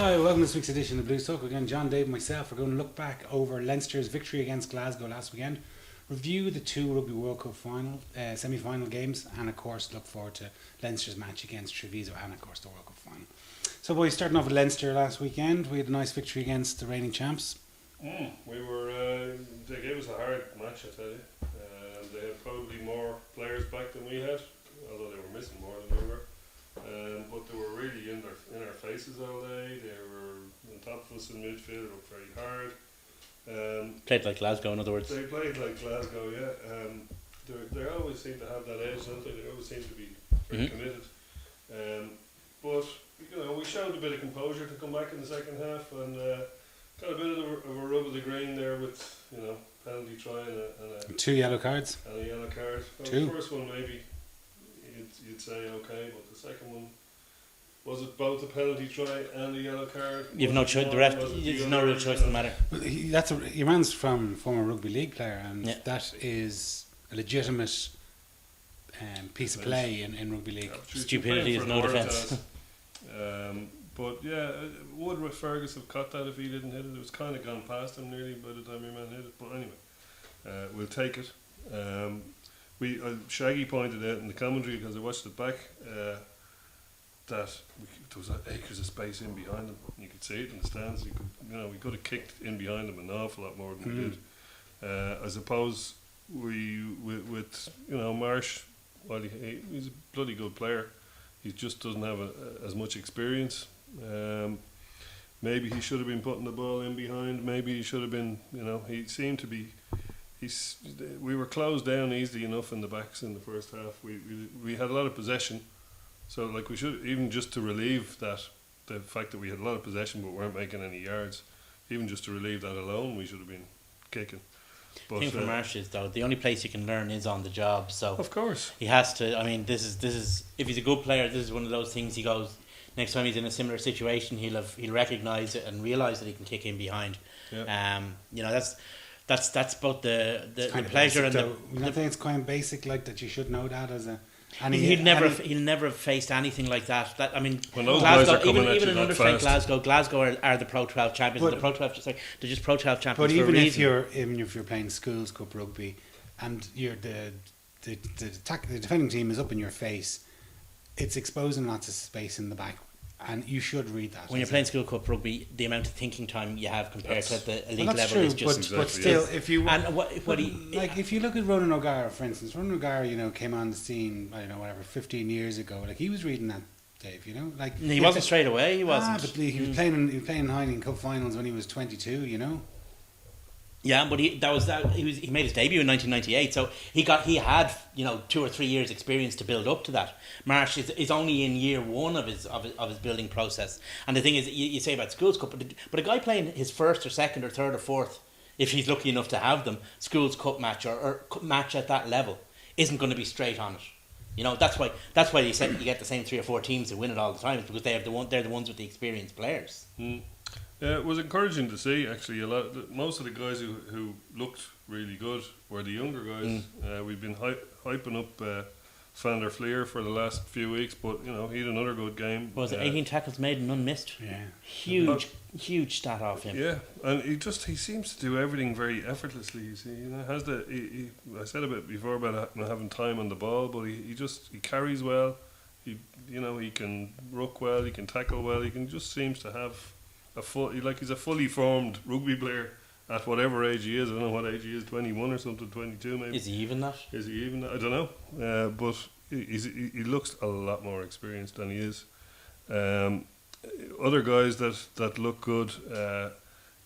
Hi, welcome to this week's edition of Blues Talk. Again, John, Dave, and myself are going to look back over Leinster's victory against Glasgow last weekend, review the two Rugby World Cup semi-final games, and of course look forward to Leinster's match against Treviso and of course the World Cup final. So boys, starting off with Leinster last weekend, we had a nice victory against the reigning champs. They gave us a hard match, I tell you. They had probably more players back than we had, although they were missing more than we were. But they were really in our faces all day. They were on top of us in midfield. They worked very hard. Played like Glasgow, in other words. They played like Glasgow, yeah. They always seem to have that edge, don't they? They always seem to be very committed. But we showed a bit of composure to come back in the second half and got a bit of a rub of the green there with penalty try and 2 yellow cards. And a yellow card. Well, Two. the first one maybe you'd say okay, but the second one, was it both a penalty try and a yellow card? You've no choice. The ref, there's no real choice in the matter. Well, your man's from former rugby league player, and Yeah. that is a legitimate piece of play in rugby league. Stupidity is no defence. But yeah, would Fergus have caught that if he didn't hit it? It was kind of gone past him nearly by the time your man hit it. But anyway, we'll take it. Shaggy pointed out in the commentary, because I watched it back, that there was acres of space in behind them. You could see it in the stands. We could have kicked in behind them an awful lot more than we did. I suppose with Marsh, while he's a bloody good player, he just doesn't have as much experience. Maybe he should have been putting the ball in behind. Maybe he should have been. He seemed to be. We were closed down easily enough in the backs in the first half. We had a lot of possession, so we should, even just to relieve that, the fact that we had a lot of possession but weren't making any yards, even just to relieve that alone, we should have been kicking. But The thing for Marsh is, though, the only place you can learn is on the job. So of course he has to. I mean, this is if he's a good player, this is one of those things. He goes, next time he's in a similar situation, he'll recognise it and realise that he can kick in behind. Yeah. That's both the pleasure and the. I think it's quite basic, like that. You should know that as a. He'll never have faced anything like that. When those guys Glasgow, are coming at even you an that understrength fast. Glasgow are the Pro 12 champions. But, the Pro 12, they're just Pro 12 champions. But for even a if reason. you're playing schools cup rugby, and you're the defending team is up in your face, it's exposing lots of space in the back. And you should read that. When you're playing school cup rugby, the amount of thinking time you have compared to the elite that's level true, is just. but still, if you if you look at Ronan O'Gara, for instance, Ronan O'Gara, came on the scene, 15 years ago. Like, he was reading that, Dave. He wasn't straight away. He wasn't. But he was playing in Heineken Cup finals when he was 22. Yeah, but he made his debut in 1998, so he had 2 or 3 years experience to build up to that. Marsh is only in year one of his building process, and the thing is, you say about schools cup, but a guy playing his first or second or third or fourth, if he's lucky enough to have them, schools cup match or match at that level, isn't going to be straight on it. That's why you get the same 3 or 4 teams who win it all the time, because they're the ones with the experienced players. Yeah, it was encouraging to see, actually. Most of the guys who looked really good were the younger guys. We've been hyping up Van der Fleer for the last few weeks, but he had another good game. Was it 18 tackles made and none missed? Yeah, huge stat off him. Yeah, and he seems to do everything very effortlessly. You see, has I said a bit before about not having time on the ball, but he carries well. He can ruck well, he can tackle well. He just seems to have he's a fully formed rugby player at whatever age he is. I don't know what age he is, 21 or something, 22 maybe. Is he even that? I don't know. But he looks a lot more experienced than he is. Other guys that look good,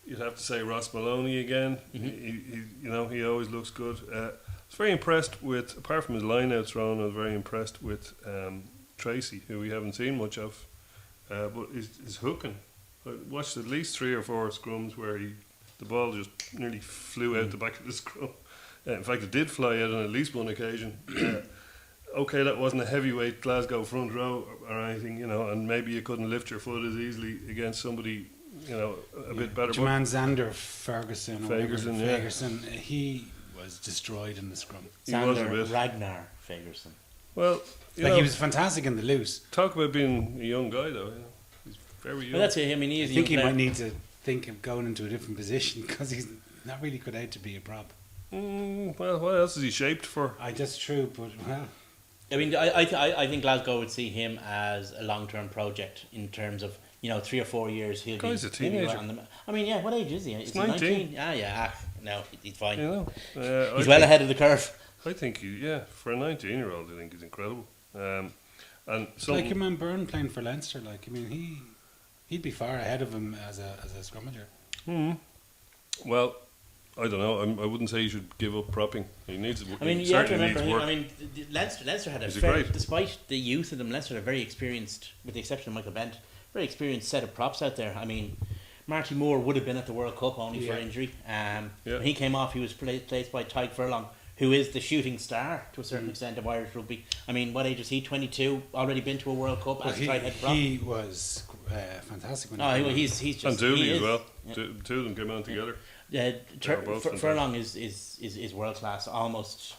you'd have to say Ross Maloney again. He always looks good. I was very impressed with, apart from his line-out run, I was very impressed with Tracy, who we haven't seen much of. But his hooking. I watched at least 3 or 4 scrums where the ball just nearly flew out the back of the scrum. In fact, it did fly out on at least one occasion. Okay, that wasn't a heavyweight Glasgow front row or anything, and maybe you couldn't lift your foot as easily against somebody, a bit better. Jermaine Zander Ferguson, Fagerson, he was destroyed in the scrum. Zander Ragnar Fagerson. Well, he was fantastic in the loose. Talk about being a young guy, though. He's very young. Well, that's it. I mean, I he's a think he young might player. need to think of going into a different position because he's not really cut out to be a prop. Well, what else is he shaped for? That's true, but well, I mean, I think Glasgow would see him as a long-term project in terms of 3 or 4 years. He'll Guy's be a teenager. maybe around I mean, yeah. What age is he? Is he 19. No, he's fine. You know, He's I well think- ahead of the curve. I think for a 19-year-old, I think he's incredible. And like something, your man Byrne playing for Leinster. Like I mean, he'd be far ahead of him as a scrummager. well, I don't know. I wouldn't say he should give up propping. He needs. I mean, he you have to certainly remember. needs work. I mean, Leinster had He's a great- despite the youth of them, Leinster had a very experienced, with the exception of Michael Bent, very experienced set of props out there. I mean, Marty Moore would have been at the World Cup only for Yeah. injury. Yeah. When he came off, he was placed by Tyke Furlong, who is the shooting star to a certain extent of Irish rugby. I mean, what age is he? 22. Already been to a World Cup Well, as a tight head prop. he was fantastic. When Oh, he well, came he's just And Dooley he as is. well. Yeah. Two of them came on together. Yeah, They're both fantastic. Furlong is world class, almost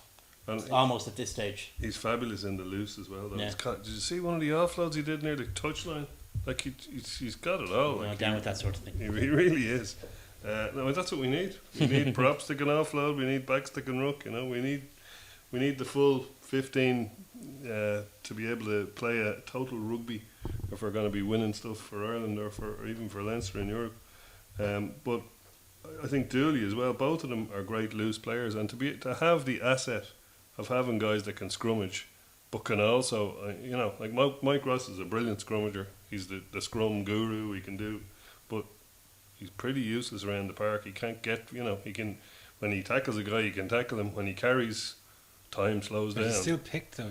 And at this stage. he's fabulous in the loose as well. Though. Yeah. Did you see one of the offloads he did near the touchline? Like he's got it all. I'm Like down with that sort of thing. he really is. No, that's what we need. We need props that can offload. We need backs that can ruck. We need the full 15 to be able to play a total rugby if we're going to be winning stuff for Ireland or even for Leinster in Europe. But I think Dooley as well. Both of them are great loose players, and to have the asset of having guys that can scrummage, but can also like Mike Ross is a brilliant scrummager. He's the scrum guru. He can do, but he's pretty useless around the park. He can't get he can when he tackles a guy, he can tackle him. When he carries, time slows But down. he's still picked though,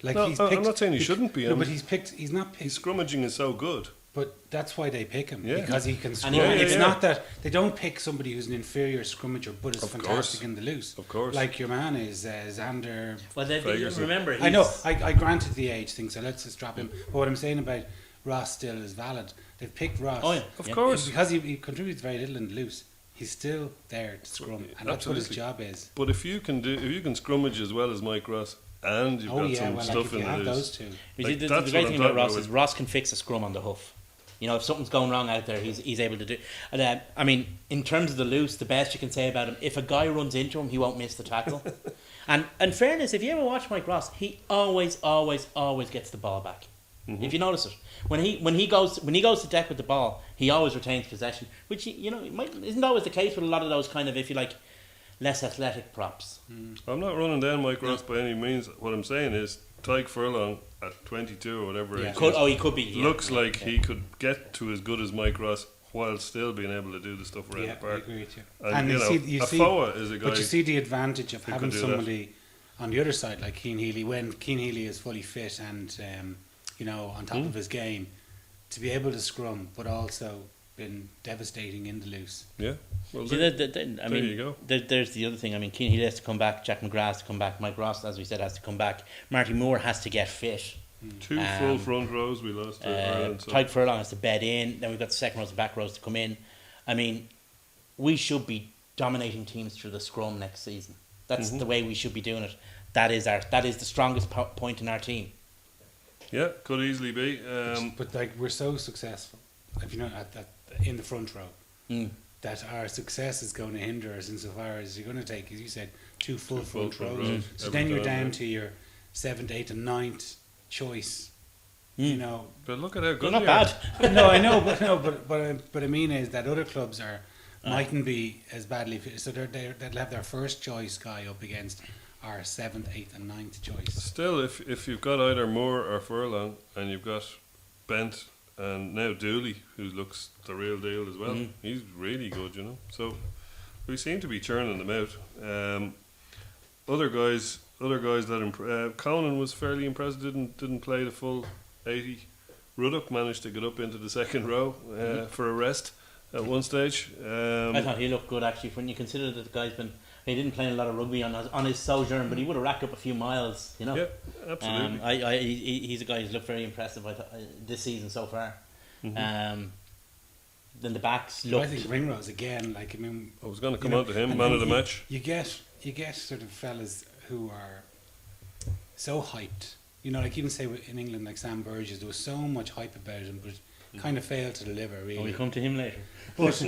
Like No, he's I'm picked, not saying he shouldn't be. No, but he's picked. He's not His picked. scrummaging is so good. But that's why they pick him Yeah. because he can And scrum. he- It's yeah. not that they don't pick somebody who's an inferior scrummager, but is Of fantastic course. in the loose. Of course. Like your man is Xander. Well, Ferguson. remember, I know. he's- I granted the age thing, so let's just drop him. But what I'm saying about Ross still is valid. They've picked Ross. Oh, yeah. Of Yeah. course. Because he contributes very little in the loose. He's still there to scrum, and that's what his Absolutely. job is. But if you can scrummage as well as Mike Ross, and you've got some well, stuff like if in you the have loose. those two. You Like, see, the that's great what thing I'm about talking Ross about is with- Ross can fix a scrum on the hoof. If something's going wrong out there, he's able to do. And I mean, in terms of the loose, the best you can say about him, if a guy runs into him, he won't miss the tackle. and in fairness, if you ever watch Mike Ross, he always gets the ball back. Mm-hmm. If you notice it, when he goes to deck with the ball, he always retains possession, which isn't always the case with a lot of those kind of, if you like, less athletic props. I'm not running down Mike Ross by any means. What I'm saying is, Tyke Furlong at 22 or whatever Yeah. age He could be. Yeah. looks like Yeah. he could get to as good as Mike Ross while still being able to do the stuff around Yeah, the I park. agree with you. And, you see, Afoa is a guy. but you see the advantage of who having could do somebody on the other side like Keane Healy when Keane Healy is fully fit and on top of his game to be able to scrum, but also been devastating in the loose. Yeah. Well, See, there, I there mean, you go. There's the other thing. I mean, Keane Healy has to come back. Jack McGrath has to come back. Mike Ross, as we said, has to come back. Marty Moore has to get fit. Two full front rows we lost to Ireland. So. Tyke Furlong has to bed in. Then we've got the second rows and back rows to come in. I mean, we should be dominating teams through the scrum next season. That's the way we should be doing it. That is the strongest point in our team. Yeah, could easily be. But like we're so successful, if in the front row, that our success is going to hinder us insofar as you're going to take, as you said, two full front rows. So every then you're time, down yeah. to your 7th, 8th, and 9th choice. But look at how good They're not they are. bad. No, I know, but I mean is that other clubs mightn't be as badly fit, so they'll have their first choice guy up against our 7th, 8th, and 9th choice. Still, if you've got either Moore or Furlong, and you've got Bent and now Dooley, who looks the real deal as well, he's really good, So we seem to be churning them out. Other guys that Conan was fairly impressive. Didn't play the full 80. Ruddock managed to get up into the second row for a rest at one stage. I thought he looked good actually. When you consider that the he didn't play a lot of rugby on his sojourn, but he would have racked up a few miles. Yeah, absolutely. He's a guy who's looked very impressive this season so far. Then the backs I looked. think Ringrose again. I was going to come on to him, man of the match. You get sort of fellas who are so hyped. Like even say in England, like Sam Burgess, there was so much hype about him, but kind of failed to deliver, really. We'll come to him later. But,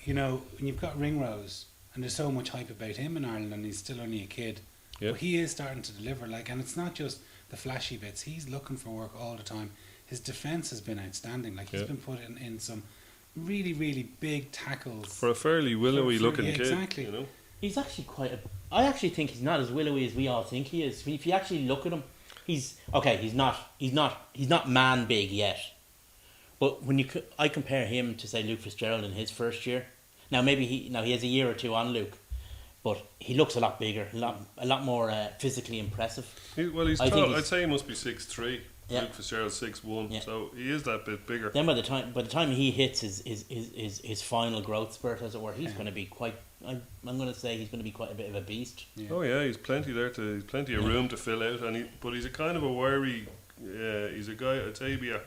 you know, when you've got Ringrose, and there's so much hype about him in Ireland, and he's still only a kid, Yeah. but he is starting to deliver. Like, and it's not just the flashy bits. He's looking for work all the time. His defence has been outstanding. Like, he's Yeah. been put in some really, really big tackles. For a fairly willowy looking yeah, kid, exactly. you know. He's actually I actually think he's not as willowy as we all think he is. If you actually look at him, he's okay. He's not man big yet. But when I compare him to say Luke Fitzgerald in his first year, now maybe he has a year or two on Luke, but he looks a lot bigger, a lot more physically impressive. He's I think tall. he's- I'd say he must be 6'3". Yeah. Luke Fitzgerald 6'1", Yeah. so he is that bit bigger. Then by the time he hits his final growth spurt, as it were, he's going to be quite. I'm going to say he's going to be quite a bit of a beast. Yeah. Oh yeah, he's plenty of room to fill out, but he's a kind of a wiry. He's a guy. I'd say be a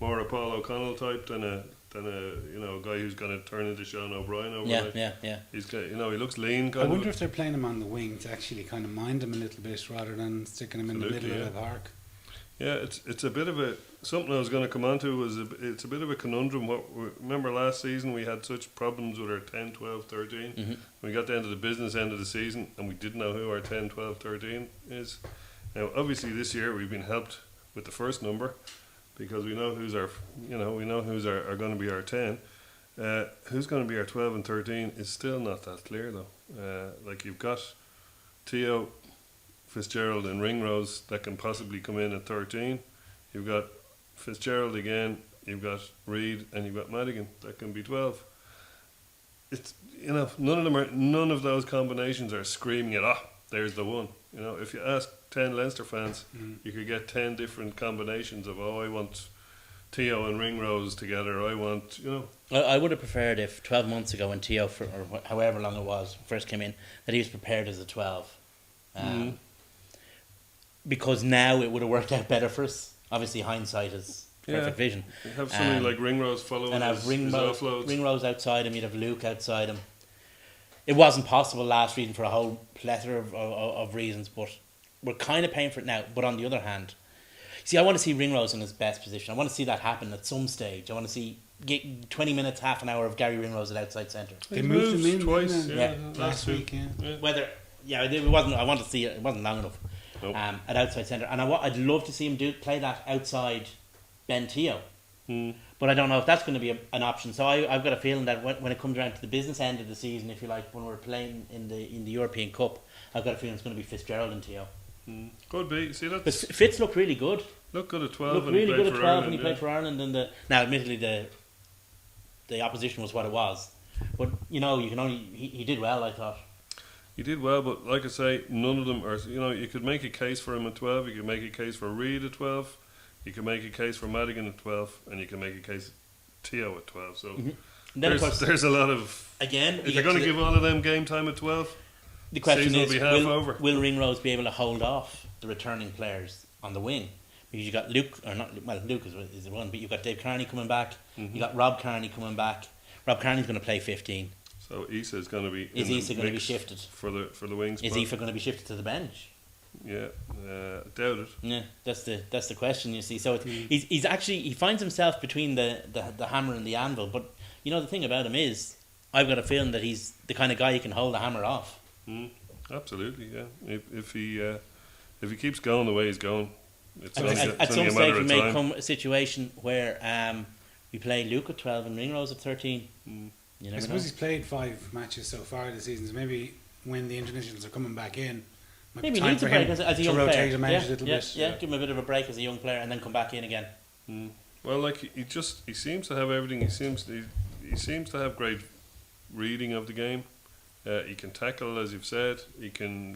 more a Paul O'Connell type than a guy who's going to turn into Sean O'Brien overnight. Yeah. He's got, he looks lean. I Kind wonder of. if they're playing him on the wing to actually kind of mind him a little bit rather than sticking him in the Absolutely, middle of yeah. the park. Yeah, it's a bit of a something I was going to come on to it's a bit of a conundrum. Remember last season we had such problems with our 10, 12, 13. Mhm. We got down to the business end of the season and we didn't know who our 10, 12, 13 is. Now obviously this year we've been helped with the first number because we know who's our going to be our 10. Who's going to be our 12 and 13 is still not that clear though. Like you've got Theo, Fitzgerald and Ringrose that can possibly come in at 13. You've got Fitzgerald again, you've got Reid and you've got Madigan that can be 12. It's none of those combinations are screaming it, there's the one. If you ask 10 Leinster fans, you could get 10 different combinations of I want Theo and Ringrose together, I want, I would have preferred if 12 months ago when Theo, or however long it was, first came in, that he was prepared as a 12. Because now it would have worked out better for us. Obviously, hindsight is perfect vision. You have somebody like Ringrose following And his have offloads. Ringrose outside him, you'd have Luke outside him. It wasn't possible last season for a whole plethora of reasons, but we're kind of paying for it now. But on the other hand, see, I want to see Ringrose in his best position. I want to see that happen at some stage. I want to see 20 minutes, half an hour of Gary Ringrose at outside centre. They moved him in twice, didn't they? Last two. week, yeah. Whether it wasn't. I want to see it. It wasn't long enough. Nope. At outside centre, and I'd love to see him play that outside Ben Teo. But I don't know if that's going to be an option. So I've got a feeling that when it comes around to the business end of the season, if you like, when we're playing in the European Cup, I've got a feeling it's going to be Fitzgerald and Teo. Could be. See, But that's Fitz looked really good. look good at 12 Looked and he really played good at for 12 Ireland. when he played for Ireland. And now, admittedly, the opposition was what it was. But you can only he did well. I thought. He did well, but like I say, none of them are. You could make a case for him at 12. You could make a case for Reid at 12. You can make a case for Madigan at 12, and you can make a case Theo at 12. So And then of course, there's a lot of. again, If you're going to give all of them game time at 12, the question season will is, be half over. will Ringrose be able to hold off the returning players on the wing? Because you got Luke, or not? Well, Luke is the one, but you've got Dave Carney coming back. You got Rob Carney coming back. Rob Carney's going to play 15. so Issa is going to be. Is in the Issa going to be mix shifted? for the wing spot? Is Aoife going to be shifted to the bench? Yeah, doubt it. Yeah, that's the question. You see, so he's actually he finds himself between the hammer and the anvil. But the thing about him is, I've got a feeling that he's the kind of guy who can hold the hammer off. Absolutely, yeah. If he keeps going the way he's going, it's At only some a matter stage, we of may time. come a situation where we play Luke at 12 and Ringrose at 13. You I never know. suppose he's played 5 matches so far this season, so maybe when the internationals are coming back in, might Maybe be he time needs for a break him as a to young rotate player. him out a little bit. Yeah, give him a bit of a break as a young player and then come back in again. Well, like he seems to have everything. He seems to have great reading of the game. He can tackle, as you've said. He can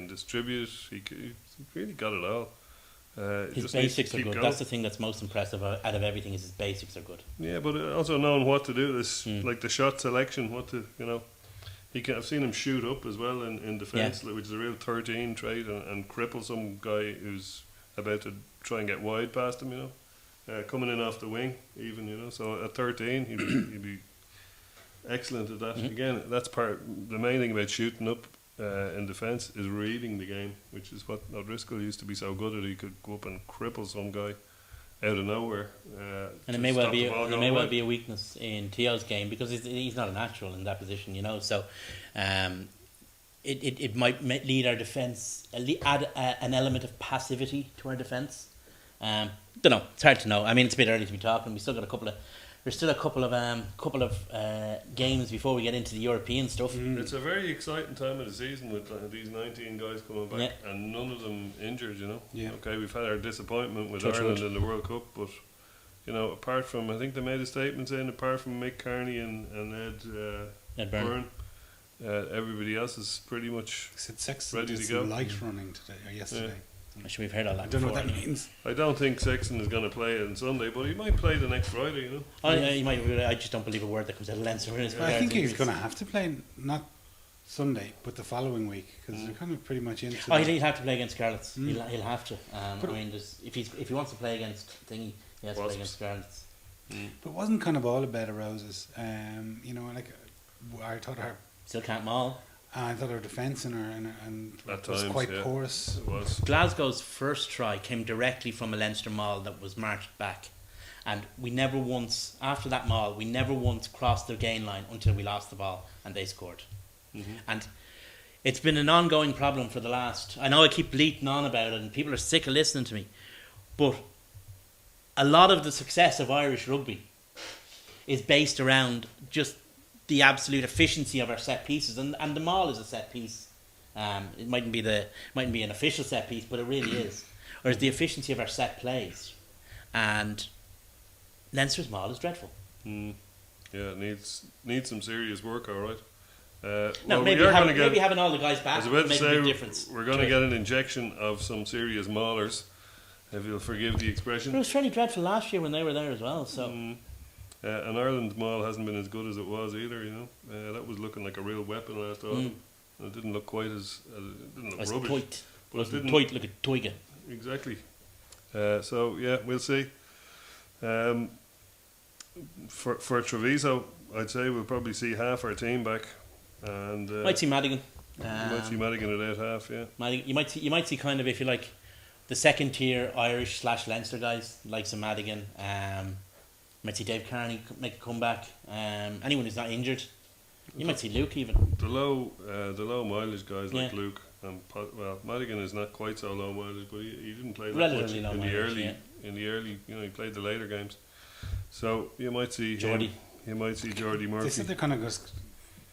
distribute. He's really got it all. His just needs to basics are keep good. going. That's the thing that's most impressive out of everything is his basics are good. Yeah, but also knowing what to do. This like the shot selection. I've seen him shoot up as well in defence, which is a real 13 trait, and cripple some guy who's about to try and get wide past him. Coming in off the wing, even. So at 13, he'd be excellent at that. Again, that's the main thing about shooting up in defence is reading the game, which is what O'Driscoll used to be so good at. He could go up and cripple some guy. out of nowhere. And to it may well stop be the ball it going may well wide. be a weakness in Tio's game because he's not a natural in that position, you know. So, it might lead our defence add an element of passivity to our defence. Don't know. It's hard to know. I mean, it's a bit early to be talking. We still got there's still a couple of games before we get into the European stuff. It's a very exciting time of the season with these 19 guys coming back, Yeah. and none of them injured. You know. Yeah. Okay, we've had our disappointment with Touch Ireland wood. in the World Cup, but you know, apart from, I think they made a statement saying, apart from Mick Carney and Ed Byrne, everybody else is pretty much. Said Sexton Ready did to some go. light running today or yesterday. I'm sure we've heard all that I don't know before. what that means. I don't think Sexton is going to play on Sunday, but he might play the next Friday. You know. I just don't believe a word that comes out of Leinster. I think he's going to have to play not Sunday, but the following week because they're kind of pretty much into. Oh, that. he'll have to play against Scarlets. Mm. He'll have to. But- I mean, if he wants to play against Thingy, he has to play Wasps. against Scarlets. But it wasn't kind of all a bed of roses. You know, like I thought Still can't maul. our defence and At was times, quite yeah. porous. It was. Glasgow's first try came directly from a Leinster maul that was marched back. And we never once, after that maul, we never once crossed their gain line until we lost the ball and they scored. And it's been an ongoing problem for the last... I know I keep bleating on about it and people are sick of listening to me. But a lot of the success of Irish rugby is based around just the absolute efficiency of our set pieces. And the maul is a set piece. It mightn't be an official set piece, but it really is. Or it's the efficiency of our set plays. And Leinster's maul is dreadful. Yeah, it needs some serious work. All right. No, well, maybe, we are having, going to maybe get. having all the guys I back was will about to make a say big difference. we're going to get an injection of some serious maulers, if you'll forgive the But it expression. was fairly dreadful last year when they were there as well. So And Ireland's maul hasn't been as good as it was either. You know, that was looking like a real weapon last autumn. And it didn't look quite as it didn't look it's rubbish. tight. But it didn't Tight, look at Toiga. exactly. So yeah, we'll see. For Treviso, I'd say we'll probably see half our team back, and Might see Madigan. you might see Madigan at half. Yeah, Madigan. You might see kind of, if you like, the second tier Irish / Leinster guys like some Madigan. Might see Dave Carney make a comeback. Anyone who's not injured. You might see Luke even. the low mileage guys like Yeah. Luke and Madigan is not quite so low mileage, but he didn't play that Relatively much low in the mileage, early yeah. You know, he played the later games. So you might see Geordie. him. You might see Geordie They Murphy. said they're kind of just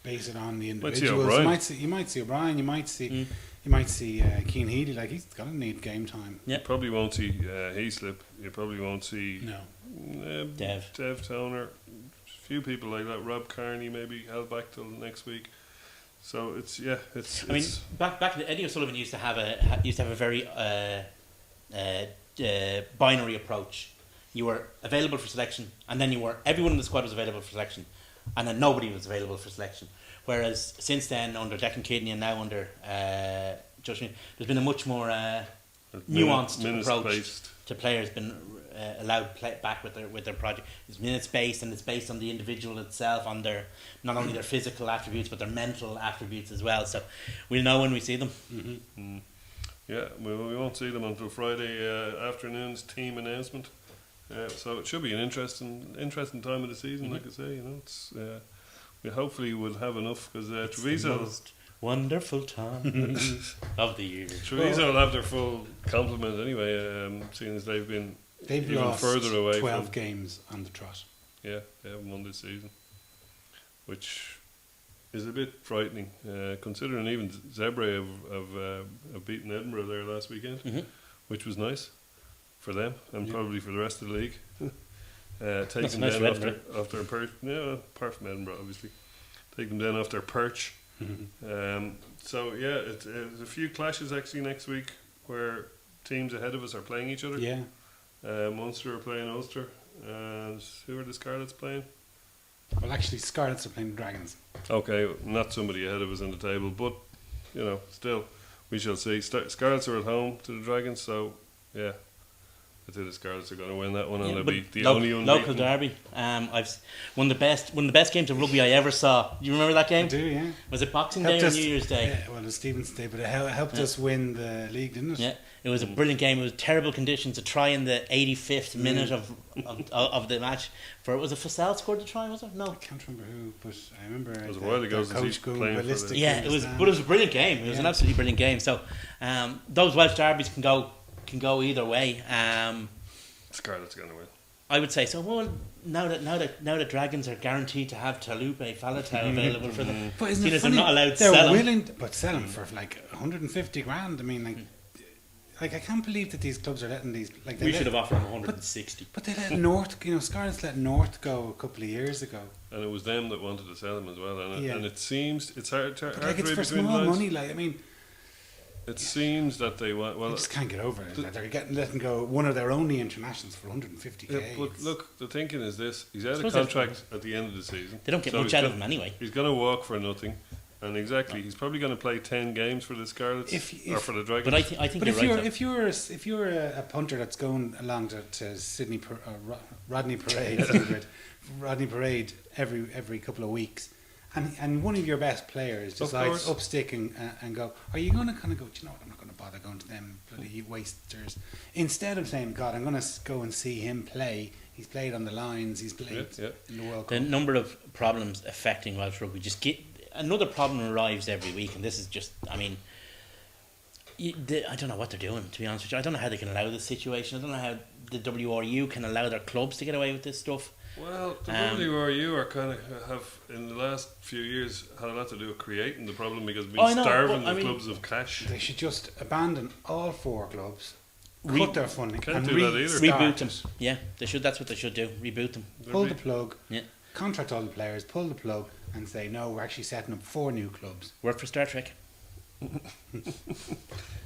base it on the Might see individuals. O'Brien. You might see O'Brien. You might see Keane Healy. Like he's gonna need game time. Yeah. You probably won't see Heaslip. You probably won't see No. Dev. Toner. Few people like that. Rob Carney maybe held back till next week. So it's. I mean, back Eddie O'Sullivan used to have a very binary approach. You were available for selection, and then everyone in the squad was available for selection, and then nobody was available for selection. Whereas since then, under Declan Kidney and now under Josh, there's been a much more nuanced approach based. to players been allowed play back with their project. It's minutes based, and it's based on the individual itself, on their not only their physical attributes but their mental attributes as well. So we'll know when we see them. Yeah, we won't see them until Friday afternoon's team announcement. So it should be an interesting time of the season. Like I say, you know, it's we hopefully will have enough because It's the Treviso. most wonderful time of the year. Treviso will have their full complement anyway, seeing as they've been They've even lost further away 12 from. games on the trot. Yeah, they haven't won this season, which is a bit frightening, considering even Zebre have beaten Edinburgh there last weekend, which was nice for them and probably for the rest of the league. Taking nice them for off their perch, apart from Edinburgh, obviously, take them down off their perch. So yeah, it's a few clashes actually next week where teams ahead of us are playing each other. Yeah. Munster are playing Ulster, and who are the Scarlets playing? Well, actually, Scarlets are playing Dragons. Okay, not somebody ahead of us on the table, but you know, still, we shall see. Scarlets are at home to the Dragons, so yeah, I think the Scarlets are going to win that one, and Yeah, they'll but be the lo- only local unbeaten. derby. One of the best games of rugby I ever saw. Do you remember that I game? do, yeah. Was it Boxing Helped Day or us- New Year's Day? Yeah, well, it was Stephen's Day, but it helped us win the league, didn't it? Yeah, it was a brilliant game. It was terrible conditions. A try in the 85th minute of the match. Was it Fussell scored the try? Was it? No. I can't remember who, but I remember It was a the- while ago the since he's coach going playing for the- ballistic. Yeah, in it the was, stand. but it was a brilliant game. It was an Yeah. absolutely brilliant game. So those Welsh derbies can go either way. Scarlets are going to win. I would say so. Well, now that Dragons are guaranteed to have Talupe Faletau available for them, But isn't seeing it as they're funny? not allowed to They're sell 'em. willing, but sell them for like 150 grand. I mean, like I can't believe that these clubs are letting these. Like they We let- should have offered them 160. But they let North, Scarlets let North go a couple of years ago. And it was them that wanted to sell them as well. And, Yeah. and it seems it's hard to But like it's read for between the small lines. money. Like I mean, It seems that they want. I Well, just can't get over it. Like, they're letting go one of their only internationals for 150k. yeah, but look, the thinking is this: he's out of Suppose contract at the end of the season. They don't get So much he's out of gonna- them anyway. He's going to walk for nothing, and exactly, he's probably going to play 10 games for the Scarlets or for the Dragons. But I think But you're right. though. if you're a punter that's going along to Sydney Rodney Parade, stupid, Rodney Parade every couple of weeks, and one of your best players decides course. up stick and go, are you going to kind of go? Do you know what? I'm not going to bother going to them bloody wasters. Instead of saying, God, I'm going to go and see him play. He's played on the lines. He's played Yeah. in the World The Cup. number of problems affecting Welsh rugby another problem arrives every week, and this is just, I mean, I don't know what they're doing, to be honest with you. I don't know how they can allow this situation. I don't know how the WRU can allow their clubs to get away with this stuff. Well, the WRU are kind of have in the last few years had a lot to do with creating the problem because we've I been know, starving but I the mean- clubs of cash. They should just abandon all four clubs, Re- cut their funding, Can't and do that either. restart Reboot them. it. Yeah, they should. That's what they should do. Reboot them. Pull the plug, Yeah. contract all the players, pull the plug, and say, no, we're actually setting up 4 new clubs. Work for Star Trek.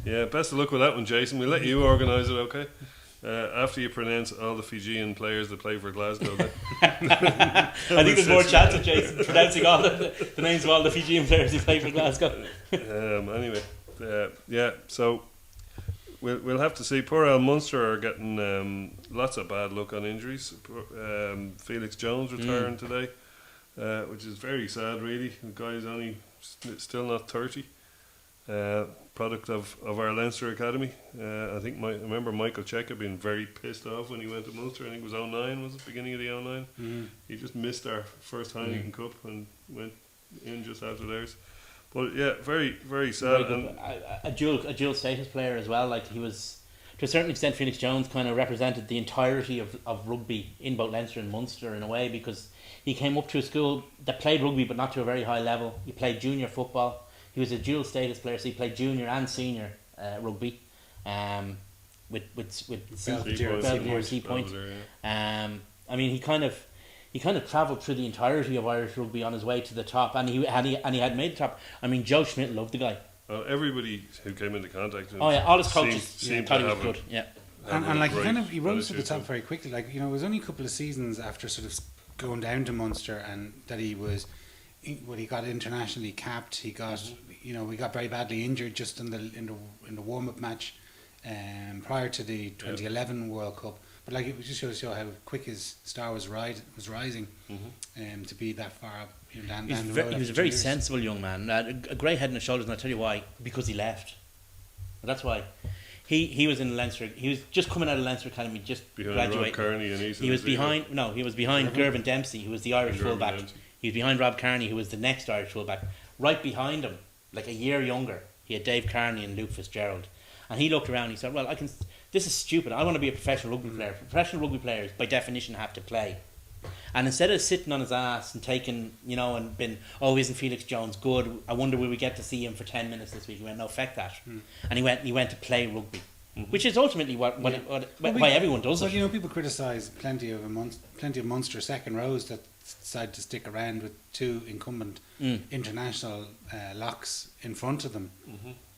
Yeah, best of luck with that one, Jason. We'll let you organise it, okay? After you pronounce all the Fijian players that play for Glasgow. Then. I think there's more chance of Jason pronouncing all the names of all the Fijian players who play for Glasgow. Anyway, yeah, so we'll have to see. Poor Al Munster are getting lots of bad luck on injuries. Felix Jones retiring today, which is very sad, really. The guy's only still not 30. Product of our Leinster Academy. I think I remember Michael Cheika being very pissed off when he went to Munster. I think it was 09, was it beginning of the 09? Mm. He just missed our first Heineken Cup and went in just after theirs. But yeah, very, very sad. And a dual status player as well. Like he was, to a certain extent, Felix Jones kind of represented the entirety of rugby in both Leinster and Munster in a way, because he came up to a school that played rugby but not to a very high level. He played junior football. He was a dual status player, so he played junior and senior rugby, with Belvedere Sea Point. I mean, he kind of travelled through the entirety of Irish rugby on his way to the top, and he had made the top. I mean, Joe Schmidt loved the guy. everybody who came into contact with him Oh yeah, all his coaches seemed thought to he was have good. Yeah, And like great he rose to the attitude top to very quickly. Like, it was only a couple of seasons after sort of going down to Munster and that he got internationally capped. He got we got very badly injured just in the warm up match prior to the 2011 World Cup. But like, it just shows you how quick his star was rising to be that far up. Down the road he was after a very 2 years. sensible young man, a grey head on his shoulders, and I'll tell you why. Because he left. That's why. He was in Leinster. He was just coming out of Leinster Academy, just behind Rob graduated. Kearney and Ethan He was Zero. behind Gervin Dempsey, who was the Irish Gervin fullback. Dempsey. He was behind Rob Kearney, who was the next Irish fullback. Right behind him, like a year younger, he had Dave Kearney and Luke Fitzgerald. And he looked around and he said, well, this is stupid. I want to be a professional rugby player. Professional rugby players, by definition, have to play. And instead of sitting on his ass and taking, and been, isn't Felix Jones good? I wonder will we get to see him for 10 minutes this week? He went, no, feck that. And he went to play rugby. Which is ultimately why everyone does it. Well, people criticise plenty of Munster second rows that decided to stick around with 2 incumbent international locks in front of them,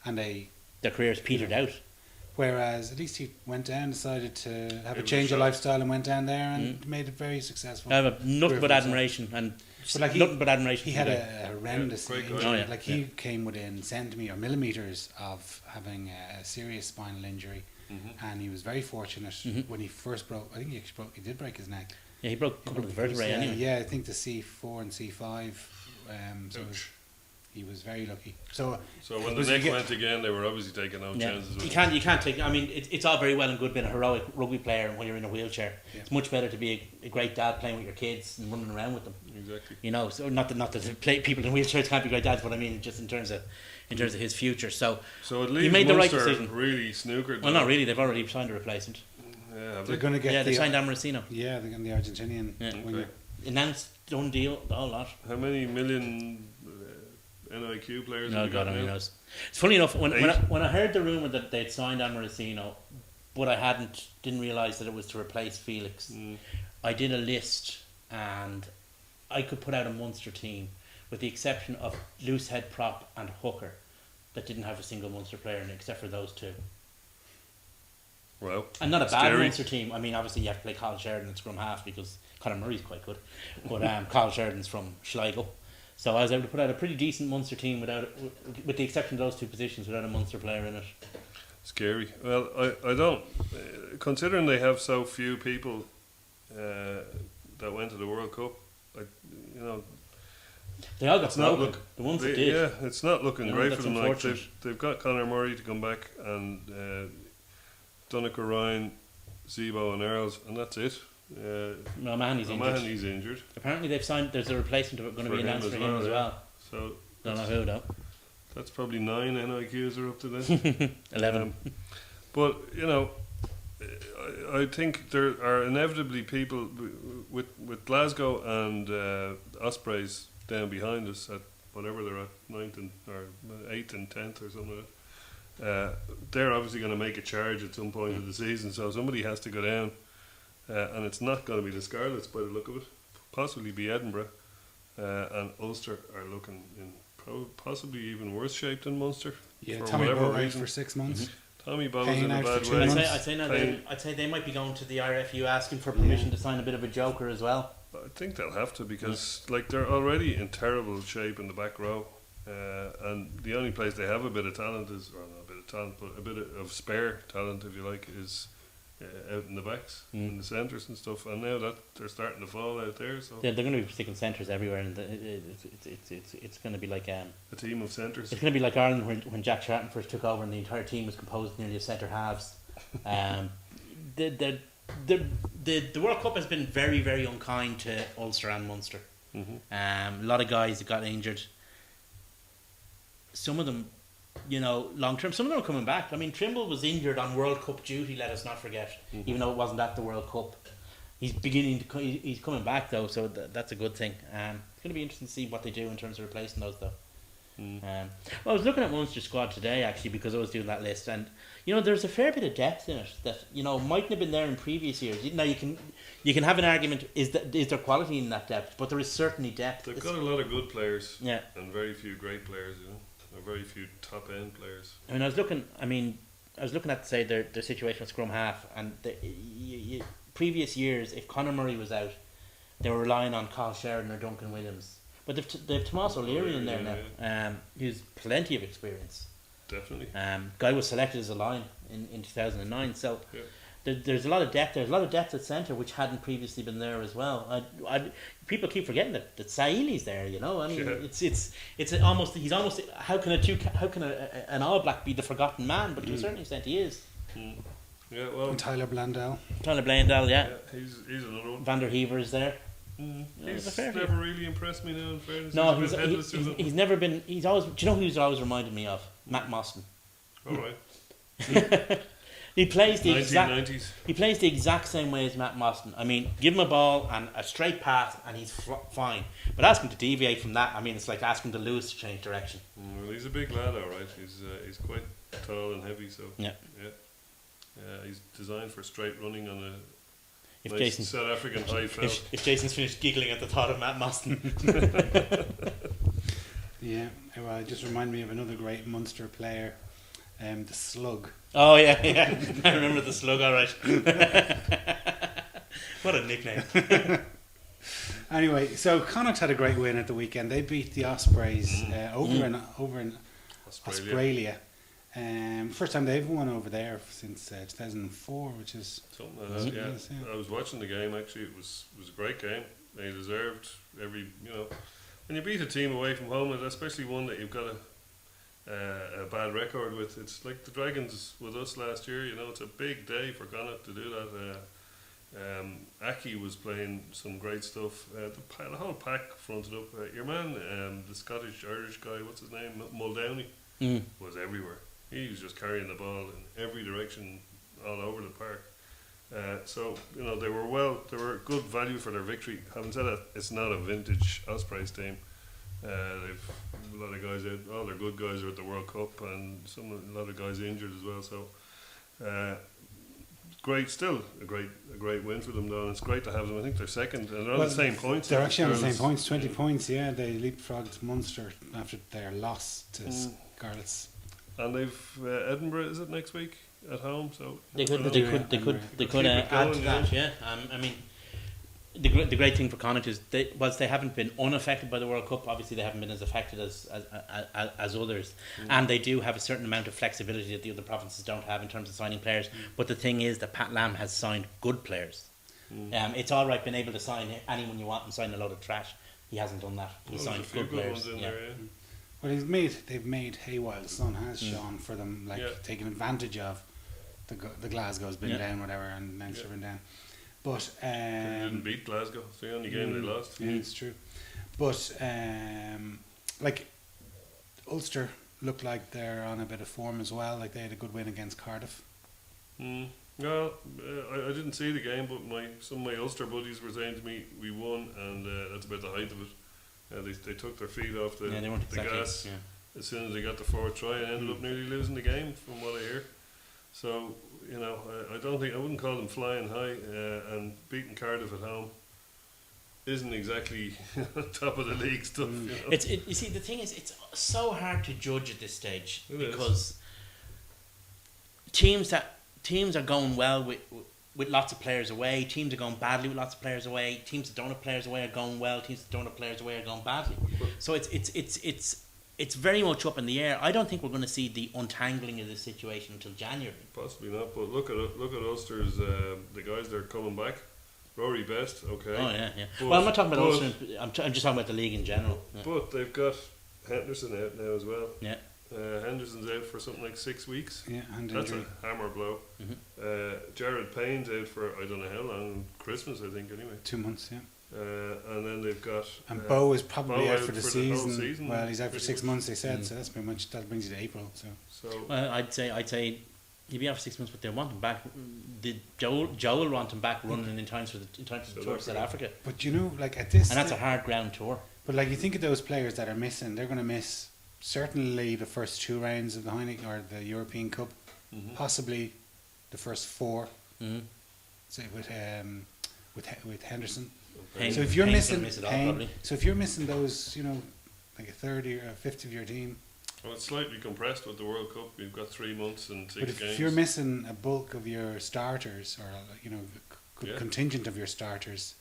and Their careers petered out. whereas at least he went down, decided to have Give a it a change of shot. lifestyle, and went down there and made it very successful. I have nothing career but for himself. admiration, and But like nothing but admiration. He for had the a horrendous great guy. injury. Oh, yeah. Like he came within centimetre or millimetres of having a serious spinal injury, and he was very fortunate when he first broke. I think he actually he did break his neck. Yeah, he broke a couple of vertebrae Yeah, anyway. yeah, I think the C4 and C5. So he was very lucky. So So when was the he neck get- went again, they were obviously taking no Yeah. chances with You him. can't take. I mean, it's all very well and good being a heroic rugby player when you're in a wheelchair. Yeah. It's much better to be a great dad playing with your kids and running around with them. Exactly. You know, so not that people in wheelchairs can't be great dads, but I mean just in terms of his future. So So it he leaves made the right Munster decision. really snookered. Well, not really. They've already signed a replacement. Yeah, have they're they? going to get Yeah, they the signed Amorosino. yeah, they're getting the Argentinian Yeah. winger. Okay. Announced, done deal, the whole lot. How many million NIQ players No, have we God got only now? knows. It's funny enough when Eight? when I heard the rumor that they'd signed Amorosino, but I didn't realize that it was to replace Felix. I did a list and I could put out a Munster team with the exception of loose head prop and hooker that didn't have a single Munster player in it except for those two. Wow. And not a bad Scary. Munster team. I mean, obviously you have to play Carl Sheridan at scrum half because Conor Murray's quite good, but Carl Sheridan's from Sligo. So I was able to put out a pretty decent Munster team with the exception of those two positions, without a Munster player in it. Scary. Well, I don't. Considering they have so few people that went to the World Cup, you know, They all got it's not broken. look. The ones that they- did. Yeah, it's not looking You know, great that's for them. Like unfortunate. they've got Conor Murray to come back and Donegal, Ryan, Zebo, and Earls, and that's it. No, Mahoney's injured. Mahoney's injured. Apparently they've signed. There's a replacement of it going to be announced for him as yeah. well. So Don't know who though. that's probably 9 NIQs are up to then. 11. But you know, I think there are inevitably people with Glasgow and Ospreys down behind us at whatever they're at, 9th and or 8th and 10th or something like that. They're obviously going to make a charge at some point of the season, so somebody has to go down, and it's not going to be the Scarlets by the look of it. Possibly be Edinburgh, and Ulster are looking in possibly even worse shape than Munster. Yeah, for Tommy whatever Bowe out reason. for 6 months. Tommy Bowes Payne in a out for bad 2 way. months. I'd say they might be going to the RFU asking for permission to sign a bit of a joker as well. I think they'll have to because like they're already in terrible shape in the back row, and the only place they have a bit of talent is, or not a bit of talent, but a bit of spare talent, if you like, is out in the backs, in the centres and stuff. And now that they're starting to fall out there, so They're going to be sticking centres everywhere, and it's going to be like a team of centres. it's going to be like Ireland when Jack Stratton first took over and the entire team was composed nearly of centre halves. The World Cup has been very, very unkind to Ulster and Munster. A lot of guys that got injured. Some of them, you know, long term. Some of them are coming back. I mean, Trimble was injured on World Cup duty. Let us not forget, even though it wasn't at the World Cup. He's beginning to. He's coming back though, so that's a good thing. It's going to be interesting to see what they do in terms of replacing those though. Well, I was looking at Munster squad today actually because I was doing that list, and you know there's a fair bit of depth in it that you know mightn't have been there in previous years. Now you can have an argument: is there quality in that depth? But there is certainly depth. They've got a lot of good players, Yeah. and very few great players, you know, or very few top end players. I mean, I was looking at say their situation with scrum half, and previous years, if Conor Murray was out, they were relying on Carl Sheridan or Duncan Williams. But they've Tomás O'Leary in there now, who's plenty of experience. Definitely. Guy was selected as a line in 2009, so Yeah. there's a lot of depth. There's a lot of depth at centre which hadn't previously been there as well. People keep forgetting that Saili's there. You know, I mean, Yeah. it's almost he's almost how can an All Black be the forgotten man? But to a certain extent, he is. Yeah, well, And Tyler Blandell. Tyler Blandell, yeah. he's another one. Van der Heever is there. He's a fair few. never really impressed me now. In fairness, No, he's a bit headless, isn't he? he's never been. He's always. Do you know who he's always reminded me of? Matt Mostyn. All right. He plays the exact. 1990s. He plays the exact same way as Matt Mostyn. I mean, give him a ball and a straight path, and he's fine. But ask him to deviate from that. I mean, it's like asking the Lewis to change direction. Well, he's a big lad, all right. He's quite tall and heavy, so Yeah. he's designed for straight running on a If nice Jason, South African high felt. if Jason's finished giggling at the thought of Matt Mostyn. Yeah, well, it just reminded me of another great Munster player, the Slug. Oh yeah, yeah. I remember the slug. All right. What a nickname. Anyway, so Connacht had a great win at the weekend. They beat the Ospreys over in Australia. First time they've won over there since 2004, which is Something like that, yeah. yes, yeah. I was watching the game, actually. It was a great game. They deserved every, when you beat a team away from home, and especially one that you've got a bad record with. It's like the Dragons with us last year, it's a big day for Connacht to do that. Aki was playing some great stuff. The whole pack fronted up. Your man, the Scottish-Irish guy, what's his name? Muldowney, was everywhere. He was just carrying the ball in every direction all over the park. So they were good value for their victory. Having said that, it's not a vintage Ospreys team. They've a lot of guys out. All their good guys are at the World Cup, and a lot of guys injured as well. So still a great win for them though. And it's great to have them. I think they're second, and they're on the same points. They're actually on the same points, 20 points. Yeah, they leapfrogged Munster after their loss to Scarlets. And they've Edinburgh, is it next week at home? So they could add to that. Yeah, I mean, the great thing for Connacht is whilst they haven't been unaffected by the World Cup, obviously they haven't been as affected as others, and they do have a certain amount of flexibility that the other provinces don't have in terms of signing players. But the thing is that Pat Lam has signed good players. It's all right being able to sign anyone you want and sign a load of trash. He hasn't done that. He signed good players. Well, they've made hay while the sun has shone for them, taking advantage of the Glasgow's been down, whatever, and Leinster been down. But they didn't beat Glasgow. It's the only game they lost. Yeah, it's true. But Ulster look like they're on a bit of form as well. Like they had a good win against Cardiff. Well, I didn't see the game, but some of my Ulster buddies were saying to me we won, and that's about the height of it. They took their feet off the gas as soon as they got the fourth try and ended up nearly losing the game, from what I hear. So I wouldn't call them flying high, and beating Cardiff at home isn't exactly top of the league stuff. You see, the thing is, it's so hard to judge at this stage because teams are going well with lots of players away. Teams are going badly with lots of players away. Teams that don't have players away are going well. Teams that don't have players away are going badly. So it's very much up in the air. I don't think we're going to see the untangling of the situation until January. Possibly not. But look at Ulster's the guys that are coming back. Rory Best, okay. Oh yeah. Well, I'm not talking about Ulster. I'm just talking about the league in general. Yeah. But they've got Henderson out now as well. Yeah. Henderson's out for something like 6 weeks. Yeah, and that's injury. a hammer blow. Jared Payne's out for I don't know how long, Christmas I think anyway. 2 months, yeah. And then they've got and Bo is probably out for the whole season. Well, he's out for 6 months. They said so. That's pretty much that brings you to April. So well, I'd say he'd be out for 6 months, but they want him back. Joel want him back running in time for the tour to South Africa. But at this, and that's a hard ground tour. But you think of those players that are missing, they're going to miss certainly the first 2 rounds of the Heineken or the European Cup, possibly the first 4. Say with Henderson. So if you're missing Payne, so if you're missing those, like a third or a fifth of your team. Well, it's slightly compressed with the World Cup. You've got 3 months and 6 games. But if you're missing a bulk of your starters, or good contingent of your starters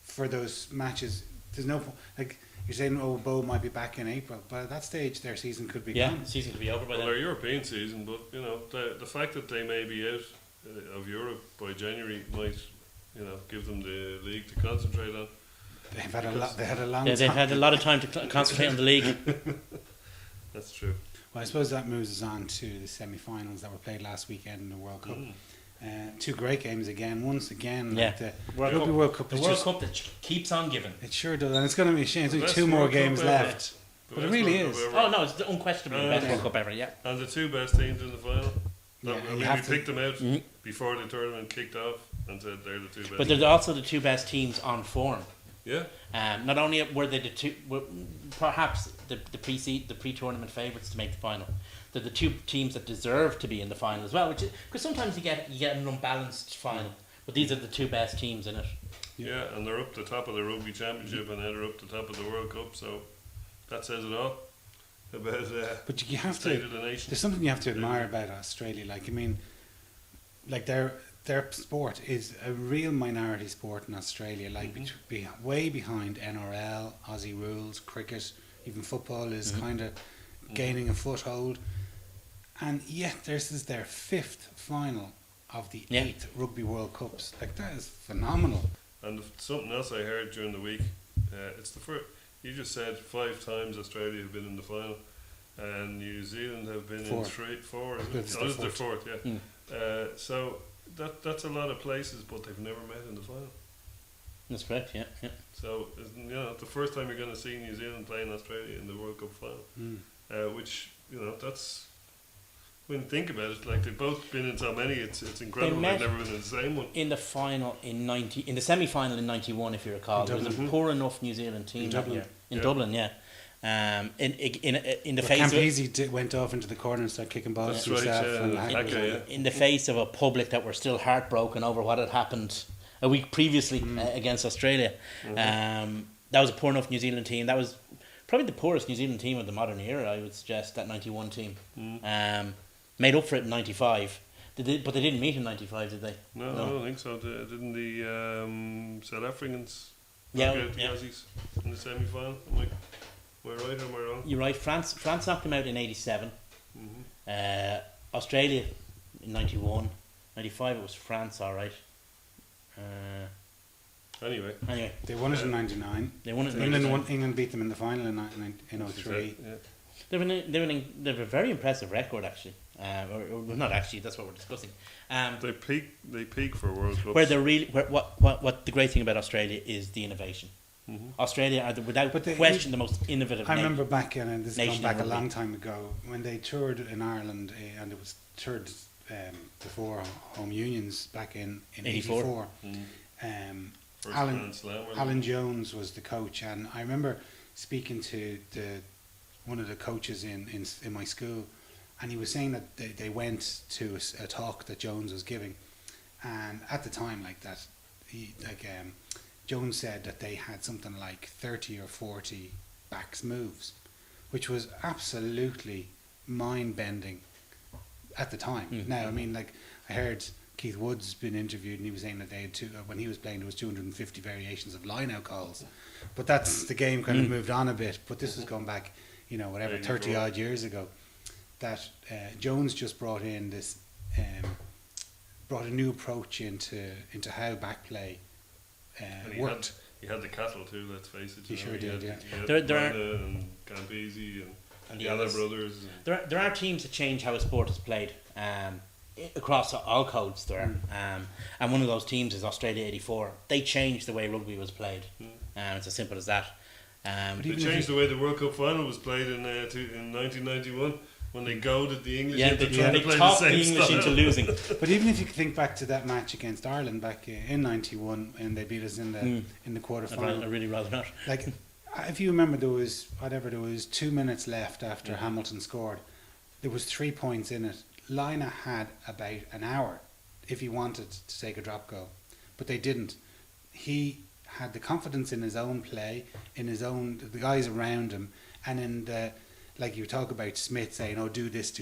for those matches, there's no point. You're saying, Bo might be back in April, but at that stage their season could be gone. The season could be over by then. Their European season, but the fact that they may be out of Europe by January might give them the league to concentrate on. They've had a lot. They had a long. Yeah, they've had a lot of time to concentrate on the league. That's true. Well, I suppose that moves us on to the semi-finals that were played last weekend in the World Cup. 2 great games again. Once again, the World Cup. The World Cup that keeps on giving. It sure does, and it's going to be a shame. There's only 2 more games left, but it really is. Oh no, it's unquestionably the best World Cup ever. Yeah. And the 2 best teams in the final. Yeah, we picked them out before the tournament kicked off and said they're the 2 best. But they're also the 2 best teams on form. Yeah. Not only were they perhaps the pre-tournament favourites to make the final, they're the 2 teams that deserve to be in the final as well. Because sometimes you get an unbalanced final, but these are the 2 best teams in it. Yeah, and they're up the top of the Rugby Championship, and now they're up the top of the World Cup. So that says it all about. But you have state to. Of the nation. There's something you have to admire about Australia. their sport is a real minority sport in Australia, like way behind NRL, Aussie rules, cricket, even football is kind of gaining a foothold. And yet this is their 5th final of the 8th Rugby World Cups. Like, that is phenomenal. And something else I heard during the week, it's the first. You just said 5 times Australia have been in the final, and New Zealand have been in 4. It's This is their their 4th, yeah. So that's a lot of places, but they've never met in the final. That's correct. Yeah. So the first time you're going to see New Zealand playing Australia in the World Cup final, which that's. When you think about it, like, they've both been in so many, it's incredible they've never been in the same one. In the final in the semi-final in '91, if you recall, there was a poor enough New Zealand team that year in Dublin. Yeah, in the face Campese went off into the corner and started kicking balls to himself. In the face of a public that were still heartbroken over what had happened a week previously against Australia. That was a poor enough New Zealand team. That was probably the poorest New Zealand team of the modern era, I would suggest, that '91 team. Made up for it in '95, but they didn't meet in '95, did they? No, I don't think so. Didn't the South Africans knock out the Aussies in the semi-final? Am I right or am I wrong? You're right. France knocked them out in '87. Australia in '91. '95 it was France, all right. Anyway, they won it in '99. They won it. England beat them in the final in '03. They have a very impressive record, actually. Or not actually. That's what we're discussing. They peak for World Cups. Where they're really, what the great thing about Australia is the innovation. Australia are without question the most innovative. I remember back, and this is going back a long time ago, when they toured in Ireland, and it was toured before Home Unions back in '84. Alan Jones was the coach, and I remember speaking to one of the coaches in my school, and he was saying that they went to a talk that Jones was giving, and at the time, Jones said that they had something like 30 or 40 backs moves, which was absolutely mind-bending at the time. Now, I mean, like, I heard Keith Woods been interviewed, and he was saying that they had when he was playing, there was 250 variations of line-out calls, but that's the game kind of moved on a bit. But this was going back, 30 odd years ago. That Jones just brought in this, brought a new approach into how back play worked. He had the cattle too. Let's face it. He sure did. Yeah. There are and Campese and the other brothers. There are teams that change how a sport is played. Across all codes there, and one of those teams is Australia '84. They changed the way rugby was played. It's as simple as that. They changed the way the World Cup final was played in 1991 when they goaded the English into trying to play the same the English style. into losing. But even if you think back to that match against Ireland back in '91, and they beat us in the quarter final, I'd really rather not. Like, if you remember, there was 2 minutes left after Hamilton scored. There was 3 points in it. Lina had about an hour if he wanted to take a drop goal, but they didn't. He had the confidence in his own play, the guys around him, and in the, like you talk about Smith saying, "Oh, do this,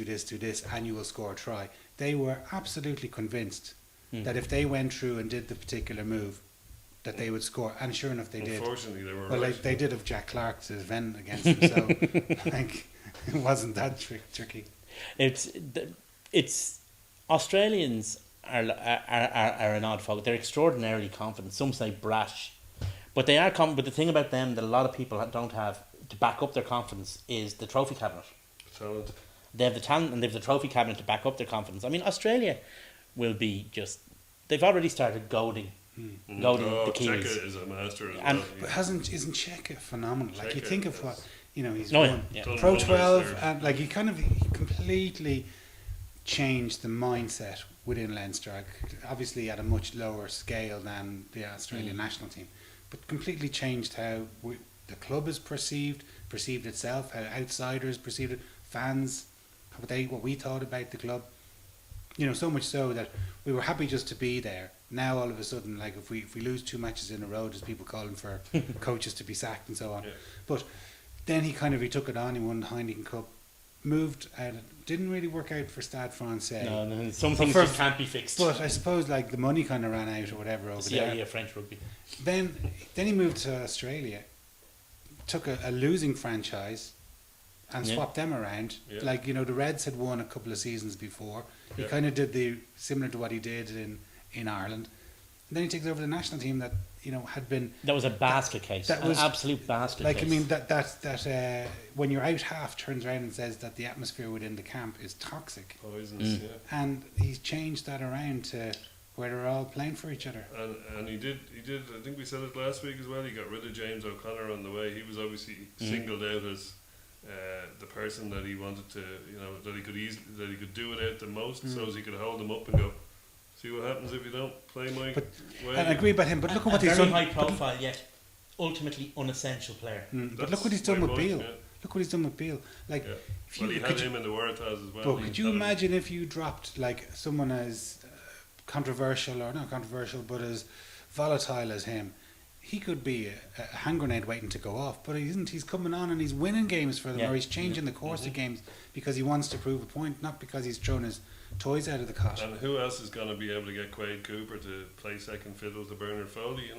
and you will score a try." They were absolutely convinced that if they went through and did the particular move, that they would score, and sure enough, they did. Unfortunately, they were well, right. they did have Jack Clark to vent against them, so like, it wasn't that tricky. It's Australians are an odd folk. They're extraordinarily confident. Some say brash, but they are confident. But the thing about them that a lot of people don't have to back up their confidence is the trophy cabinet. Talent. They have the talent and they have the trophy cabinet to back up their confidence. I mean, Australia will be they've already started goading the Kiwis. Cheika is a master. But isn't Cheika phenomenal? Like, you think of what he's No, won yeah. Pro 12, and like he completely changed the mindset within Leinster. Obviously at a much lower scale than the Australian national team, but completely changed how the club is perceived itself, how outsiders perceived it, fans, what we thought about the club. So much so that we were happy just to be there. Now all of a sudden, like, if we lose 2 matches in a row, there's people calling for coaches to be sacked and so on. Yeah. But then he took it on. He won the Heineken Cup, moved out. Didn't really work out for Stade Francais. No, some things for- just can't be fixed. But I suppose like the money kind of ran out or whatever over the there. idea of French rugby. Then he moved to Australia, took a losing franchise, and Yeah. swapped them around. Yeah. Like the Reds had won a couple of seasons before. He Yeah. kind of did the similar to what he did in Ireland. And then he takes over the national team that had been That was a basket case. that An was- absolute basket like case. I mean that when you're out half turns around and says that the atmosphere within the camp is toxic, Poisons, Mm. yeah. and he's changed that around to where they're all playing for each other. And he did. I think we said it last week as well. He got rid of James O'Connor on the way. He was obviously singled out as the person that he wanted to, that he could do it out the most, so as he could hold them up and go, see what happens if you don't play my But- way. And I agree about him, but look at what a he's very done. high profile yet unessential unessential player. But That's look what he's done my with point, Beale. yeah. Look what he's done with Beale. Like, Yeah. if Well, he you had could, him in the Waratahs as well. but could you That was- imagine if you dropped like someone as controversial or not controversial, but as volatile as him? He could be a hand grenade waiting to go off, but he isn't. He's coming on and he's winning games for them, Yeah. or he's changing the course of games because he wants to prove a point, not because he's thrown his toys out of the cot. And who else is going to be able to get Quade Cooper to play second fiddle to Bernard Foley?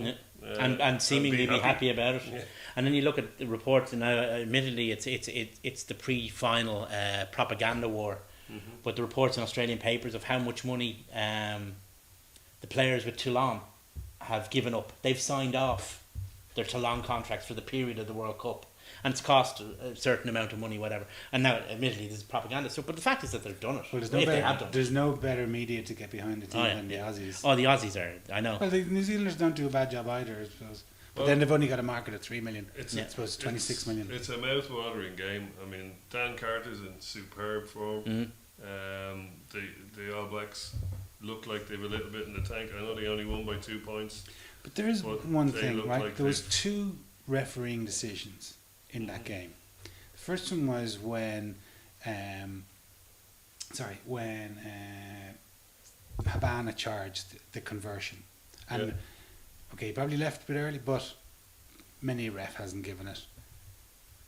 And seemingly be happy about it. Yeah. And then you look at the reports, and now admittedly it's the pre-final propaganda war, but the reports in Australian papers of how much money the players with Toulon have given up. They've signed off their Toulon contracts for the period of the World Cup, and it's cost a certain amount of money, whatever. And now, admittedly, this is propaganda stuff, but the fact is that they've done it. Well, if they have done it. there's no better media to get behind the team Oh, yeah. than the Aussies. Oh, the Aussies are. I know. Well, the New Zealanders don't do a bad job either, I suppose. But Well, then they've only got a market of 3 million. It's I suppose 26 million. It's a mouth-watering game. I mean, Dan Carter's in superb form. The All Blacks look like they've a little bit in the tank. I know they only won by 2 points. But there is But one they thing, look right? like There was they've- 2 refereeing decisions in that game. The first one was when, Habana charged the conversion, and Yeah. okay, he probably left a bit early, but many ref hasn't given it.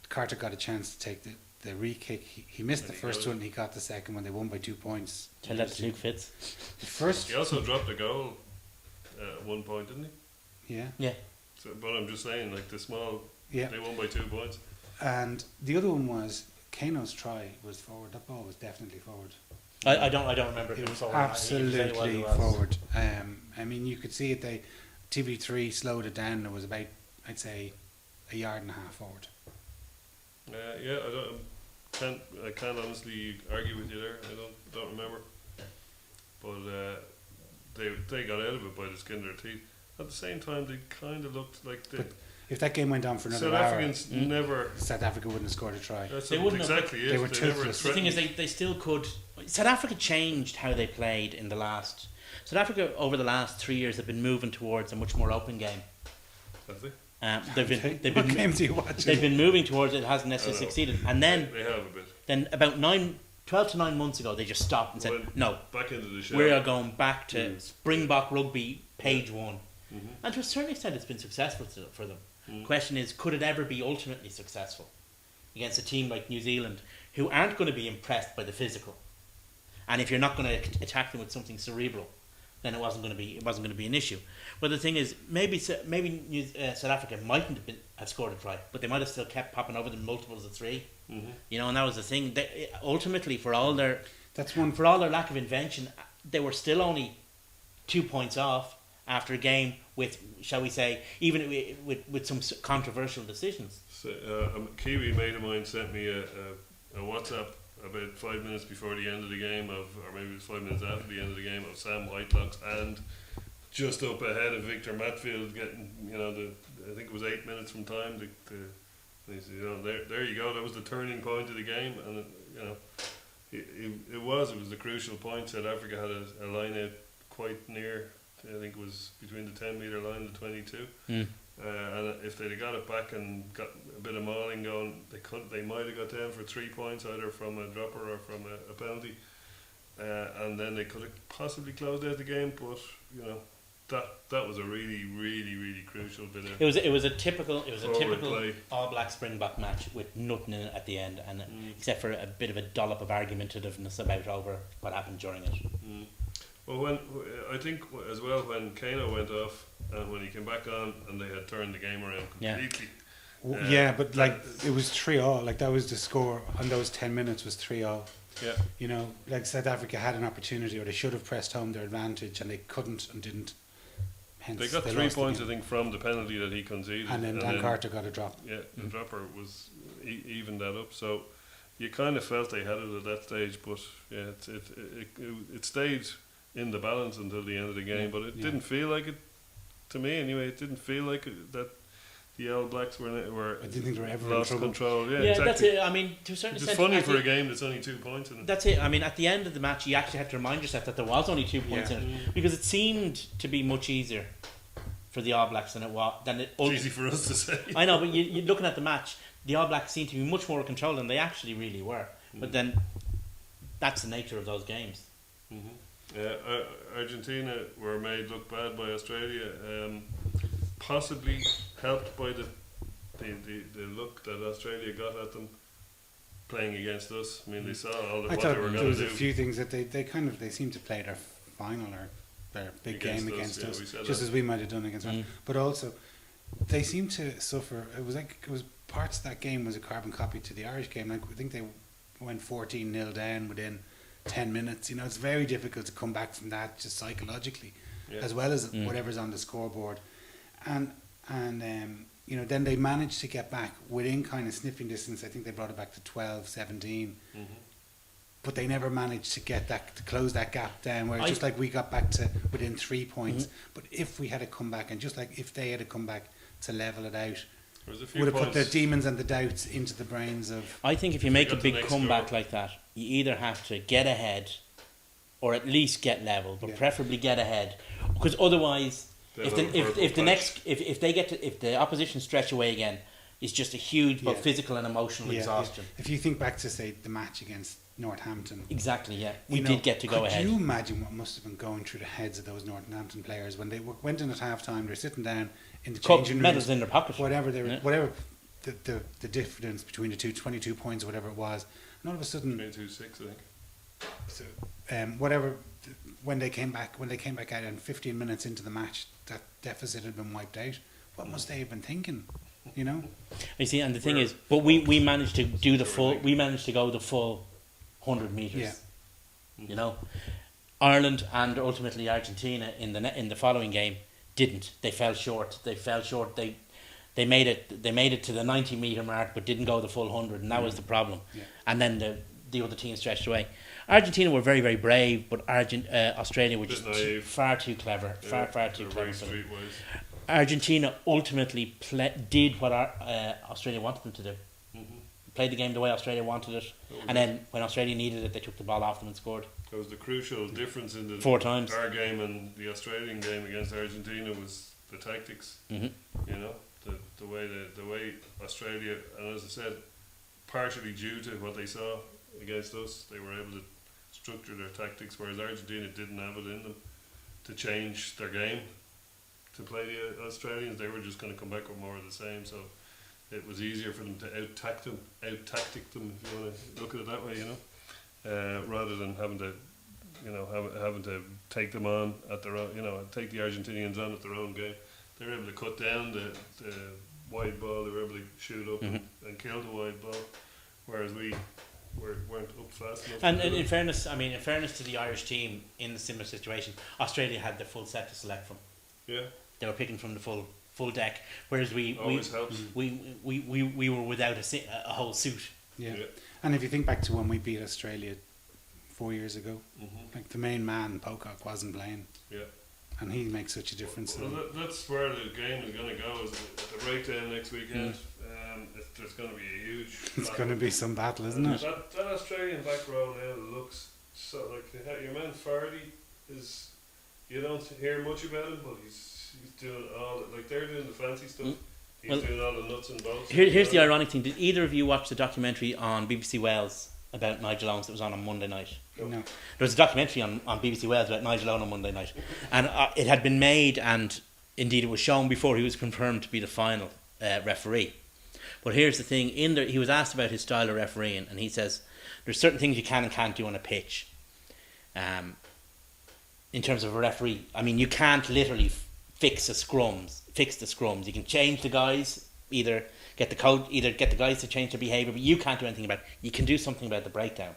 Carter got a chance to take the re-kick. He missed the And he first got it. one. He got the second one. They won by 2 points. Tell that to Luke Fitz. The first, He also dropped a goal at one point, didn't he? yeah, Yeah. So, but I'm just saying, like they won by 2 points. and the other one was Kano's try was forward. That ball was definitely forward. I don't remember. It was forward. absolutely It was. forward. I mean, you could see it. TV3 slowed it down. It was about, I'd say, a yard and a half forward. Yeah, I can't honestly argue with you there. I don't remember. But they got out of it by the skin of their teeth. At the same time, they kind of looked like But if that game went on for another South hour, Africans never. South Africa wouldn't have scored a try. That's They wouldn't have- exactly it. they were They never toothless. The thing is, threatened. they still could. South Africa changed how they played in the last. South Africa over the last 3 years have been moving towards a much more open game. Have they? They've What been games are you watching? they've been moving towards it. It hasn't I necessarily know. succeeded. And then They have a bit. about 12 to 9 months ago, they just stopped and said, Went "No, Back into the show. we are going back to Springbok rugby, page one." Mhm. And to a certain extent, it's been successful for them. Mm. Question is, could it ever be ultimately successful against a team like New Zealand, who aren't going to be impressed by the physical? And if you're not going to attack them with something cerebral, then it wasn't going to be an issue. But the thing is, maybe South Africa mightn't have scored a try, but they might have still kept popping over the multiples of 3. Mhm. And that was the thing. Ultimately, for all their lack of invention, they were still only 2 points off after a game with, shall we say, even with some controversial decisions. So, a Kiwi mate of mine sent me a WhatsApp about 5 minutes before the end of the game or maybe it was 5 minutes after the end of the game of Sam Whitelocks and just up ahead of Victor Matfield getting, I think it was 8 minutes from time. He said, there you go. That was the turning point of the game, and it was the crucial point. South Africa had a line out quite near. I think it was between the 10-metre line and the 22. And if they'd have got it back and got a bit of mauling going, they might have got down for 3 points either from a dropper or from a penalty, and then they could have possibly closed out the game. But that was a really, really, really crucial bit of. It was a typical Forward play. All Black Springbok match with nothing in it at the end, and except for a bit of a dollop of argumentativeness about over what happened during it. Well, when I think as well when Kano went off and when he came back on and they had turned the game around completely. Yeah, but like it was 3-3. Like that was the score on those 10 minutes was 3-3. Yeah. You know, like South Africa had an opportunity, or they should have pressed home their advantage, and they couldn't and didn't. Hence, They got 3 lost the points, I game. think, from the penalty that he conceded, And then Dan Carter got a drop. Yeah, the dropper was evened that up. So you kind of felt they had it at that stage, but yeah, it stayed in the balance until the end of the game. But it didn't feel like it, to me anyway. It didn't feel like that the All Blacks were I didn't think they were ever in lost trouble. control. Yeah, Yeah, exactly. that's it. I mean, to a certain It's extent, funny at for the- a game that's only 2 points in it. That's it. I mean, at the end of the match, you actually had to remind yourself that there was only 2 points Yeah. in it, because it seemed to be much easier for the All Blacks than it was. It's easy for us to say. I know, but you're looking at the match. The All Blacks seemed to be much more in control than they actually really were. But then, that's the nature of those games. Argentina were made look bad by Australia, possibly helped by the look that Australia got at them playing against us. I mean, they saw all I what thought they were there going was to a do. few things that they seemed to play their final or their big Against game us, against yeah, us, we said just that. as we might have done against them. But also, they seemed to suffer. It was parts of that game was a carbon copy to the Irish game. Like I think they went 14-0 down within 10 minutes. You know, it's very difficult to come back from that just psychologically, as well as whatever's on the scoreboard, and you know, then they managed to get back within kind of sniffing distance. I think they brought it back to 12-17. But they never managed to get that, to close that gap down, where it's just like we got back to within 3 points. But if we had to come back, and just like if they had to come back to level it out, There was a few would have put points. the demons and the doubts into the brains of. I think if you make a got the big next comeback score. like that, you either have to get ahead, or at least get level, but Yeah. preferably get ahead, because otherwise, They'll if have a purple the patch. next if they get to, if the opposition stretch away again, it's just a huge but Yeah. physical and emotional Yeah, exhaustion. If you think back to say the match against Northampton, Exactly, yeah. We you know, did get to go could ahead. you imagine what must have been going through the heads of those Northampton players when they went in at half time? They're sitting down in the Cup changing medals rooms, in their pocket. whatever they were, Yeah. whatever the difference between the two, 22 points or whatever it was, and all of a sudden, 22-6, I think. so, whatever, when they came back out and 15 minutes into the match, that deficit had been wiped out. What must they have been thinking? You know, You see, and the thing We're- is, but we managed to do the full. We managed to go the full 100 meters. Yeah. You know, Ireland and ultimately Argentina in the following game didn't. They fell short. They made it to the 90-meter mark, but didn't go the full 100, and that was the problem. Yeah. And then the other team stretched away. Argentina were very, very brave, but Australia were Bit just naive. far too clever, far too They're clever very for them. streetwise. Argentina ultimately did what Australia wanted them to do. Played the game the way Australia wanted it, and then when Australia needed it, they took the ball off them and scored. That was the crucial difference in the 4 times. our game and the Australian game against Argentina was the tactics. Mhm. You know, the way Australia, and as I said, partially due to what they saw against us, they were able to structure their tactics, whereas Argentina didn't have it in them to change their game to play the Australians. They were just going to come back with more of the same. So it was easier for them to out-tactic them, if you want to look at it that way, you know, rather than having to, you know, having to take them on at their own, you know, take the Argentinians on at their own game. They were able to cut down the wide ball. They were able to shoot up and kill the wide ball, whereas we weren't up fast enough. And to do in it. fairness, in fairness to the Irish team in a similar situation, Australia had the full set to select from. Yeah, They were picking from the full deck, whereas we always helps. were without a whole suit. yeah. Yeah. And if you think back to when we beat Australia 4 years ago, Mhm. like the main man Pocock wasn't playing, Yeah. and he makes such a difference. Well, that's where the game is going to go. Is at the breakdown next weekend. There's going to be a huge. It's going to be some battle, isn't it? That Australian back row now looks so like your man Fardy is. You don't hear much about him, but he's doing they're doing the fancy stuff. He's Well, doing all the nuts and bolts. Here's the ironic thing: did either of you watch the documentary on BBC Wales about Nigel Owens that was on Monday night? No. There was a documentary on BBC Wales about Nigel Owen on Monday night, and it had been made, and indeed it was shown before he was confirmed to be the final referee. But here's the thing: he was asked about his style of refereeing, and he says there's certain things you can and can't do on a pitch. In terms of a referee, I mean, you can't literally fix the scrums. You can change the guys, either get the guys to change their behaviour, but you can't do anything about it. You can do something about the breakdown.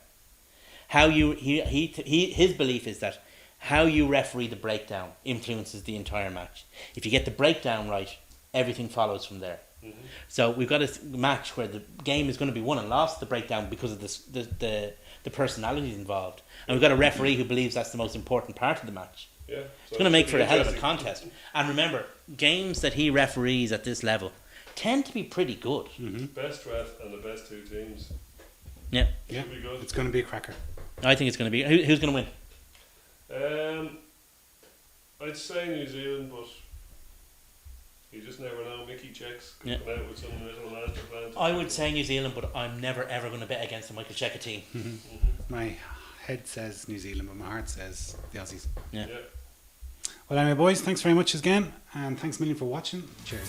His belief is that how you referee the breakdown influences the entire match. If you get the breakdown right, everything follows from there. Mm-hmm. So we've got a match where the game is going to be won and lost the breakdown because of the personalities involved, and we've got a referee who believes that's the most important part of the match. Yeah, it's going to make for a hell of a contest. And remember, games that he referees at this level tend to be pretty good. Mm-hmm. Best ref and the best two teams. Yeah, should be good. It's going to be a cracker. I think it's going to be. Who's going to win? I'd say New Zealand, but you just never know. Mickey Checks could come out with some little master plan. I would say New Zealand, but I'm never ever going to bet against the Michael Cheika team. Mm-hmm. My head says New Zealand, but my heart says the Aussies. Yeah. Well, anyway, boys, thanks very much again, and thanks a million for watching. Cheers.